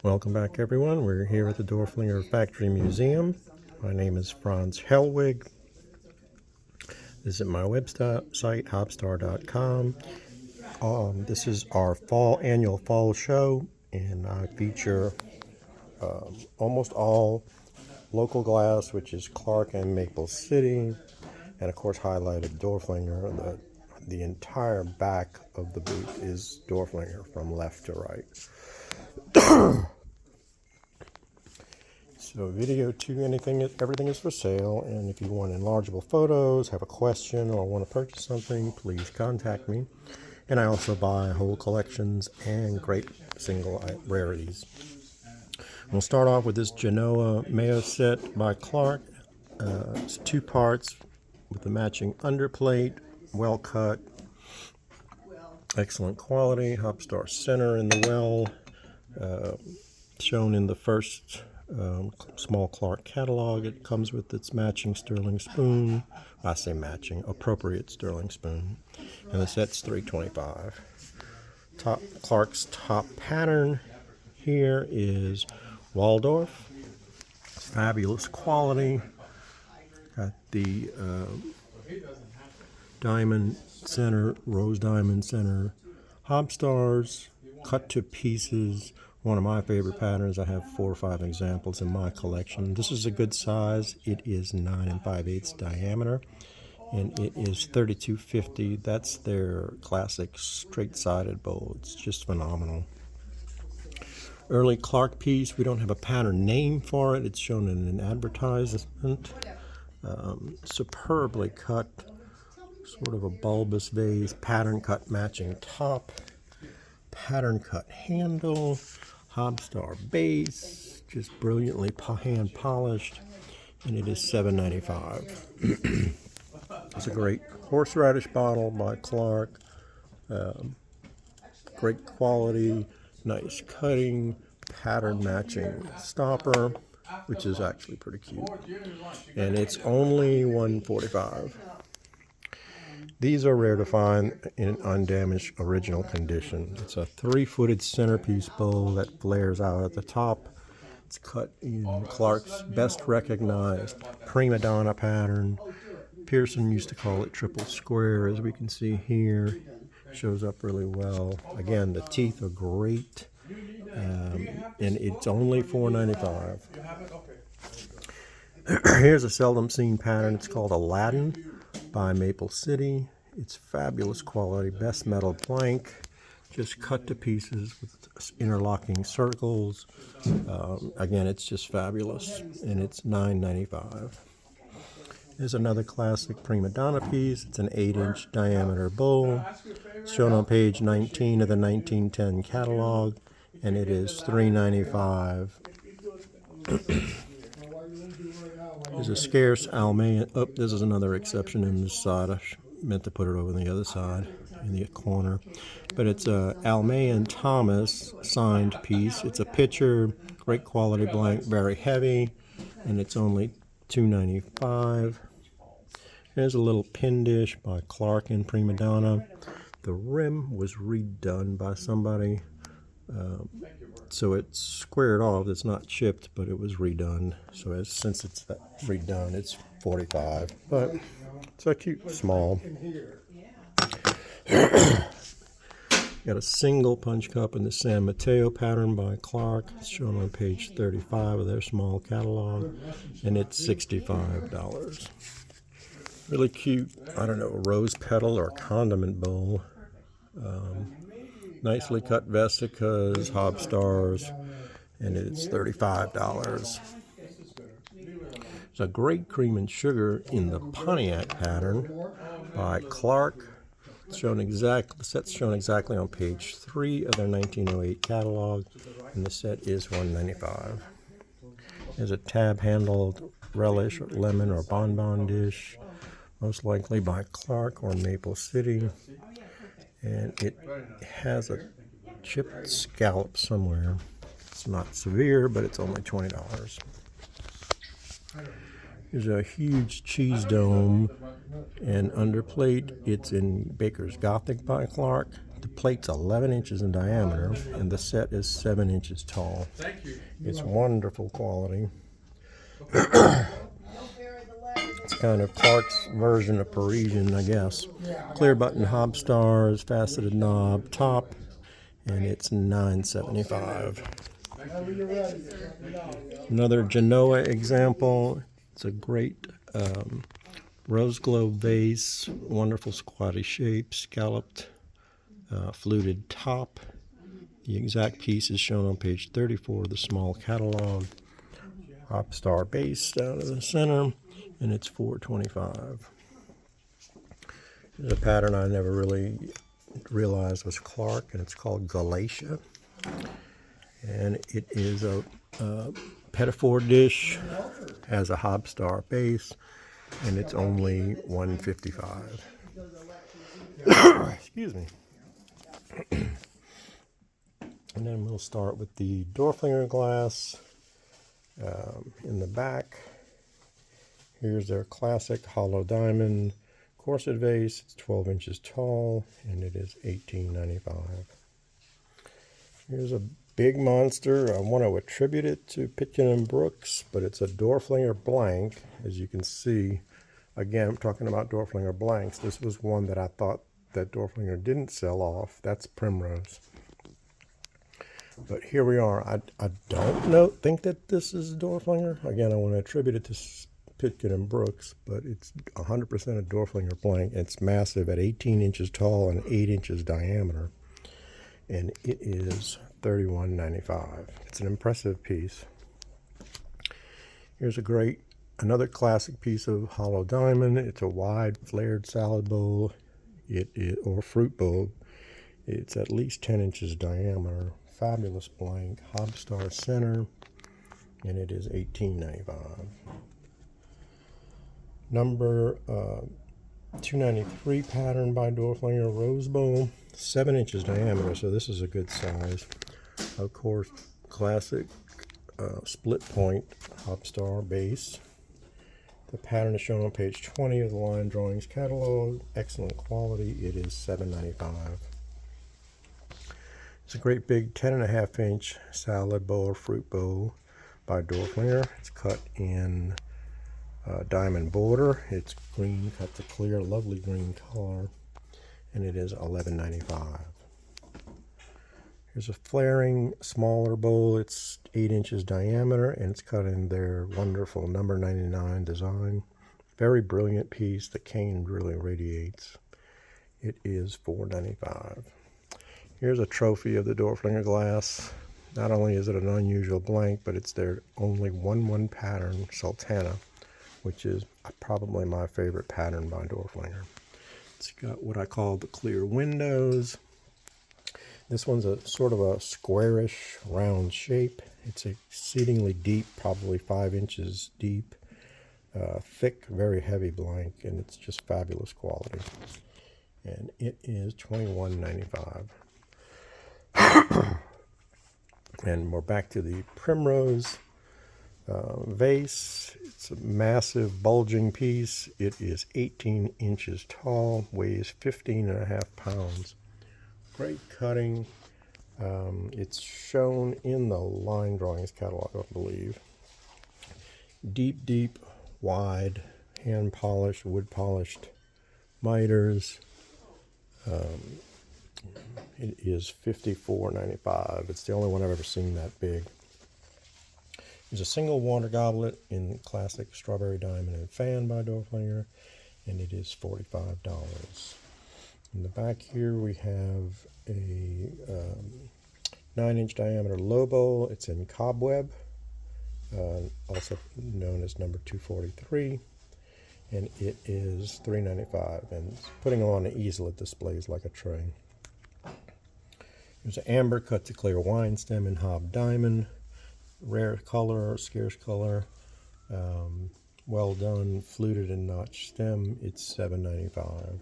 Welcome back, everyone. We're here at the Dorflinger Factory Museum. My name is Franz Hellwig. Visit my website, hopstar.com. This is our annual fall show, and I feature almost all local glass, which is Clark and Maple City, and of course highlighted Dorflinger. The entire back of the booth is Dorflinger from left to right. So video to everything is for sale, and if you want enlargeable photos, have a question, or want to purchase something, please contact me. And I also buy whole collections and great single rarities. We'll start off with this Genoa Mayo set by Clark. It's 2 parts with the matching underplate, well cut, excellent quality, Hopstar center in the well, shown in the first small Clark catalog. It comes with its matching sterling spoon. I say matching, appropriate sterling spoon. And the set's $3.25. Clark's top pattern here is Waldorf. Fabulous quality. Got the diamond center, rose diamond center, Hopstars, cut to pieces. One of my favorite patterns. I have 4 or 5 examples in my collection. This is a good size. It is 9 5/8 diameter, and it is $32.50. That's their classic straight-sided bowl. It's just phenomenal. Early Clark piece. We don't have a pattern name for it. It's shown in an advertisement. Superbly cut, sort of a bulbous vase. Pattern cut matching top. Pattern cut handle, Hopstar base, just brilliantly hand polished, and it is $7.95. It's a great horseradish bottle by Clark. Great quality, nice cutting, pattern matching stopper, which is actually pretty cute. And it's only $1.45. These are rare to find in undamaged original condition. It's a 3-footed centerpiece bowl that flares out at the top. It's cut in Clark's best recognized prima donna pattern. Pearson used to call it triple square, as we can see here. Shows up really well. Again, the teeth are great, and it's only $4.95. Here's a seldom seen pattern. It's called Aladdin by Maple City. It's fabulous quality, best metal plank, just cut to pieces with interlocking circles. Again, it's just fabulous, and it's $9.95. Here's another classic prima donna piece. It's an 8-inch diameter bowl, shown on page 19 of the 1910 catalog, and it is $3.95. There's a scarce Almayan. Oh, this is another exception in this side. I meant to put it over on the other side in the corner. But it's a Almayan Thomas signed piece. It's a picture, great quality blank, very heavy, and it's only $2.95. Here's a little pin dish by Clark and Prima Donna. The rim was redone by somebody. So it's squared off. It's not chipped, but it was redone. So since it's redone, it's $45. But it's a cute small. Got a single punch cup in the San Mateo pattern by Clark. It's shown on page 35 of their small catalog, and it's $65. Really cute, I don't know, rose petal or condiment bowl. Nicely cut vesicas, Hopstars, and it's $35. There's a great cream and sugar in the Pontiac pattern by Clark. The set's shown exactly on page 3 of their 1908 catalog, and the set is $1.95. There's a tab-handled relish, or lemon, or bonbon dish, most likely by Clark or Maple City. And it has a chipped scallop somewhere. It's not severe, but it's only $20. There's a huge cheese dome and underplate. It's in Baker's Gothic by Clark. The plate's 11 inches in diameter, and the set is 7 inches tall. It's wonderful quality. It's kind of Clark's version of Parisian, I guess. Clear button hob stars, faceted knob, top, and it's $9.75. Another Genoa example. It's a great rose globe vase, wonderful squatty shape, scalloped fluted top. The exact piece is shown on page 34 of the small catalog. Hop star base down in the center, and it's $4.25. There's a pattern I never really realized was Clark, and it's called Galatia. And it is a pedophore dish, has a hob star base, and it's only $1.55. Excuse me. And then we'll start with the Dorflinger glass. In the back, here's their classic hollow diamond corset vase. It's 12 inches tall, and it is $18.95. Here's a big monster. I want to attribute it to Pitkin & Brooks, but it's a Dorflinger blank. As you can see, again, I'm talking about Dorflinger blanks. This was one that I thought that Dorflinger didn't sell off. That's Primrose. But here we are. I don't think that this is Dorflinger. Again, I want to attribute it to Pitkin & Brooks, but it's 100% a Dorflinger blank. It's massive at 18 inches tall and 8 inches diameter. And it is $31.95. It's an impressive piece. Here's another classic piece of hollow diamond. It's a wide flared salad bowl, or fruit bowl. It's at least 10 inches diameter. Fabulous blank, hob star center, and it is $18.95. Number 293 pattern by Dorflinger, rose bowl, 7 inches diameter, so this is a good size. Of course, classic split point hob star base. The pattern is shown on page 20 of the Line Drawings catalog. Excellent quality. It is $7.95. It's a great big 10.5 inch salad bowl or fruit bowl by Dorflinger. It's cut in diamond border. It's green, cut to clear, lovely green color, and it is $11.95. Here's a flaring smaller bowl. It's 8 inches diameter, and it's cut in their wonderful number 99 design. Very brilliant piece. The cane really radiates. It is $4.95. Here's a trophy of the Dorflinger glass. Not only is it an unusual blank, but it's their only 1/1 pattern, Sultana, which is probably my favorite pattern by Dorflinger. It's got what I call the clear windows. This one's a sort of a squarish round shape. It's exceedingly deep, probably 5 inches deep. Thick, very heavy blank, and it's just fabulous quality. And it is $21.95. And we're back to the Primrose vase. It's a massive bulging piece. It is 18 inches tall, weighs 15.5 pounds. Great cutting. It's shown in the Line Drawings catalog, I believe. Deep, wide, hand polished, wood polished miters. It is $54.95. It's the only one I've ever seen that big. There's a single water goblet in classic strawberry diamond and fan by Dorflinger, and it is $45. In the back here we have a 9-inch diameter low bowl. It's in cobweb, also known as number 243, and it is $3.95. And putting on an easel, it displays like a tray. There's an amber cut to clear wine stem in hob diamond. Rare color, scarce color. Well done, fluted and notched stem. It's $7.95.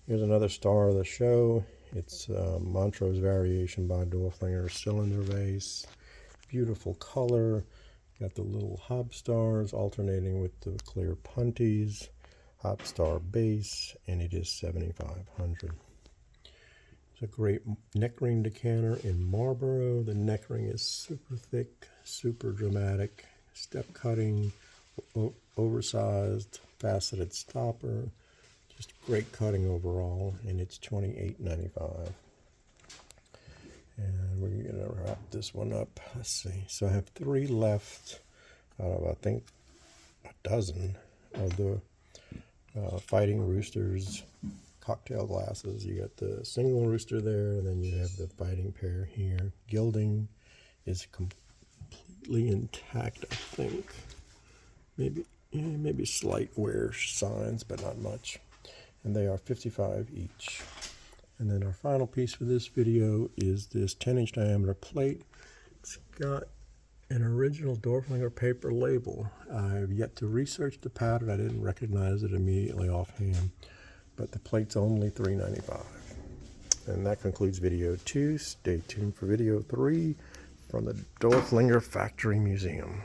Here's another star of the show. It's Montrose Variation by Dorflinger, cylinder vase. Beautiful color. Got the little hob stars alternating with the clear punties. Hob star base, and it is $7,500. a great neck ring decanter in Marlboro. The neck ring is super thick, super dramatic, step cutting, oversized, faceted stopper. Just great cutting overall, and it's $28.95. And we're going to wrap this one up. Let's see. So I have 3 left out of, I think, a dozen of the Fighting Roosters cocktail glasses. You got the single rooster there, and then you have the fighting pair here. Gilding is completely intact, I think. Maybe slight wear signs, but not much. And they are $55 each. And then our final piece for this video is this 10-inch diameter plate. It's got an original Dorflinger paper label. I've yet to research the pattern. I didn't recognize it immediately offhand, but the plate's only $3.95. And that concludes video 2. Stay tuned for video 3 from the Dorflinger Factory Museum.